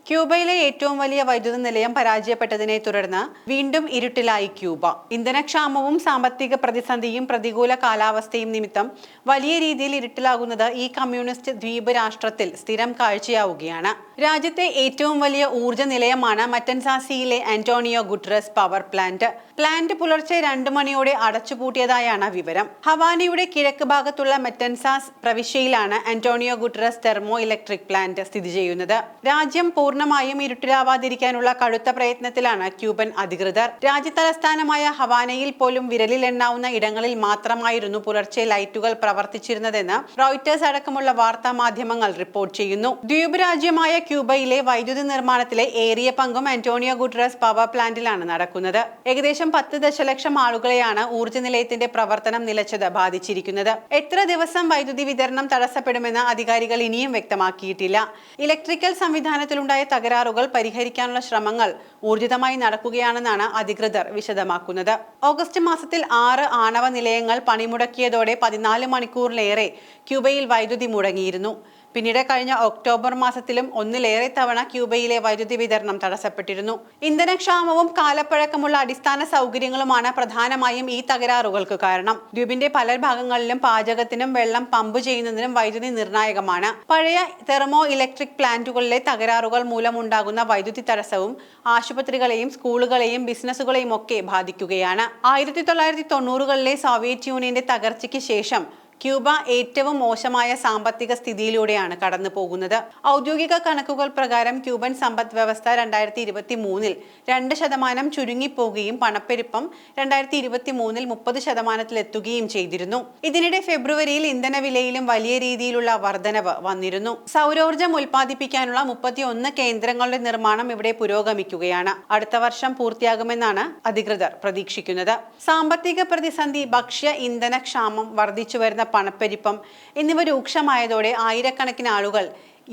ക്യൂബയിലെ ഏറ്റവും വലിയ വൈദ്യുത നിലയം പരാജയപ്പെട്ടതിനെ തുടർന്ന് വീണ്ടും ഇരുട്ടിലായി ക്യൂബ. ഇന്ധനക്ഷാമവും സാമ്പത്തിക പ്രതിസന്ധിയും പ്രതികൂല കാലാവസ്ഥയും നിമിത്തം വലിയ രീതിയിൽ ഇരുട്ടിലാകുന്നത് ഈ കമ്മ്യൂണിസ്റ്റ് ദ്വീപ് രാഷ്ട്രത്തിൽ സ്ഥിരം കാഴ്ചയാവുകയാണ്. രാജ്യത്തെ ഏറ്റവും വലിയ ഊർജ്ജ നിലയമാണ് മറ്റൻസാസിയിലെ Antonio Guiteras power plant. Plant പുലർച്ചെ 2 മണിയോടെ അടച്ചുപൂട്ടിയതായാണ് വിവരം. ഹവാനയുടെ കിഴക്ക് ഭാഗത്തുള്ള മറ്റൻസാസ് പ്രവിശ്യയിലാണ് Antonio Guiteras thermo electric plant സ്ഥിതി ചെയ്യുന്നത്. രാജ്യം പൂർണ്ണമായും ഇരുട്ടിലാവാതിരിക്കാനുള്ള കടുത്ത പ്രയത്നത്തിലാണ് ക്യൂബൻ അധികൃതർ. രാജ്യതലസ്ഥാനമായ ഹവാനയിൽ പോലും വിരലിലെണ്ണാവുന്ന ഇടങ്ങളിൽ മാത്രമായിരുന്നു പുലർച്ചെ ലൈറ്റുകൾ പ്രവർത്തിച്ചിരുന്നതെന്ന് റോയിറ്റേഴ്സ് അടക്കമുള്ള വാർത്താ മാധ്യമങ്ങൾ റിപ്പോർട്ട് ചെയ്യുന്നു. ദ്വീപ് രാജ്യമായ ക്യൂബയിലെ വൈദ്യുതി നിർമ്മാണത്തിലെ ഏറിയ പങ്കും ആന്റോണിയോ ഗുട്ടറസ് പവർ പ്ലാന്റിലാണ് നടക്കുന്നത്. ഏകദേശം 10 ദശലക്ഷം ആളുകളെയാണ് ഊർജ്ജ നിലയത്തിന്റെ പ്രവർത്തനം നിലച്ചത് ബാധിച്ചിരിക്കുന്നത്. എത്ര ദിവസം വൈദ്യുതി വിതരണം തടസ്സപ്പെടുമെന്ന് അധികാരികൾ ഇനിയും വ്യക്തമാക്കിയിട്ടില്ല. ഇലക്ട്രിക്കൽ സംവിധാനത്തിലുണ്ടായ തകരാറുകൾ പരിഹരിക്കാനുള്ള ശ്രമങ്ങൾ ഊർജിതമായി നടക്കുകയാണെന്നാണ് അധികൃതർ വിശദമാക്കുന്നത്. ഓഗസ്റ്റ് മാസത്തിൽ 6 ആണവ നിലയങ്ങൾ പണിമുടക്കിയതോടെ 14 മണിക്കൂറിലേറെ ക്യൂബയിൽ വൈദ്യുതി മുടങ്ങിയിരുന്നു. പിന്നീട് കഴിഞ്ഞ ഒക്ടോബർ മാസത്തിലും 1-ലേറെ തവണ ക്യൂബയിലെ വൈദ്യുതി വിതരണം തടസ്സപ്പെട്ടിരുന്നു. ഇന്ധനക്ഷാമവും കാലപ്പഴക്കമുള്ള അടിസ്ഥാന സൗകര്യങ്ങളുമാണ് പ്രധാനമായും ഈ തകരാറുകൾക്ക് കാരണം. ദ്വീപിന്റെ പല ഭാഗങ്ങളിലും പാചകത്തിനും വെള്ളം പമ്പ് ചെയ്യുന്നതിനും വൈദ്യുതി നിർണായകമാണ്. പഴയ തെർമോ ഇലക്ട്രിക് പ്ലാന്റുകളിലെ തകരാറുകൾ മൂലമുണ്ടാകുന്ന വൈദ്യുതി തടസ്സവും ആശുപത്രികളെയും സ്കൂളുകളെയും ബിസിനസ്സുകളെയും ഒക്കെ ബാധിക്കുകയാണ്. 1990കളിലെ സോവിയറ്റ് യൂണിയന്റെ തകർച്ചയ്ക്ക് ശേഷം ക്യൂബ ഏറ്റവും മോശമായ സാമ്പത്തിക സ്ഥിതിയിലൂടെയാണ് കടന്നു പോകുന്നത്. ഔദ്യോഗിക കണക്കുകൾ പ്രകാരം ക്യൂബൻ സമ്പദ് വ്യവസ്ഥ 2023-ൽ 2% ചുരുങ്ങിപ്പോകുകയും പണപ്പെരുപ്പം 2023-ൽ 30%-ലെത്തുകയും ചെയ്തിരുന്നു. ഇതിനിടെ ഫെബ്രുവരിയിൽ ഇന്ധനവിലയിലും വലിയ രീതിയിലുള്ള വർധനവ് വന്നിരുന്നു. സൗരോർജ്ജം ഉൽപ്പാദിപ്പിക്കാനുള്ള 31 കേന്ദ്രങ്ങളുടെ നിർമ്മാണം ഇവിടെ പുരോഗമിക്കുകയാണ്. അടുത്ത വർഷം പൂർത്തിയാകുമെന്നാണ് അധികൃതർ പ്രതീക്ഷിക്കുന്നത്. സാമ്പത്തിക പ്രതിസന്ധി, ഭക്ഷ്യ ഇന്ധനക്ഷാമം, വർദ്ധിച്ചുവരുന്ന പണപ്പെരുപ്പം എന്നിവ രൂക്ഷമായതോടെ ആയിരക്കണക്കിന് ആളുകൾ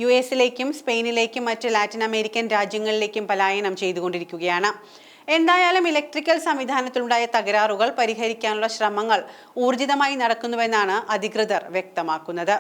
US-ലേക്കും സ്പെയിനിലേക്കും മറ്റ് ലാറ്റിൻ അമേരിക്കൻ രാജ്യങ്ങളിലേക്കും പലായനം ചെയ്തുകൊണ്ടിരിക്കുകയാണ്. എന്തായാലും ഇലക്ട്രിക്കൽ സംവിധാനത്തിലുണ്ടായ തകരാറുകൾ പരിഹരിക്കാനുള്ള ശ്രമങ്ങൾ ഊർജിതമായി നടക്കുന്നുവെന്നാണ് അധികൃതർ വ്യക്തമാക്കുന്നത്.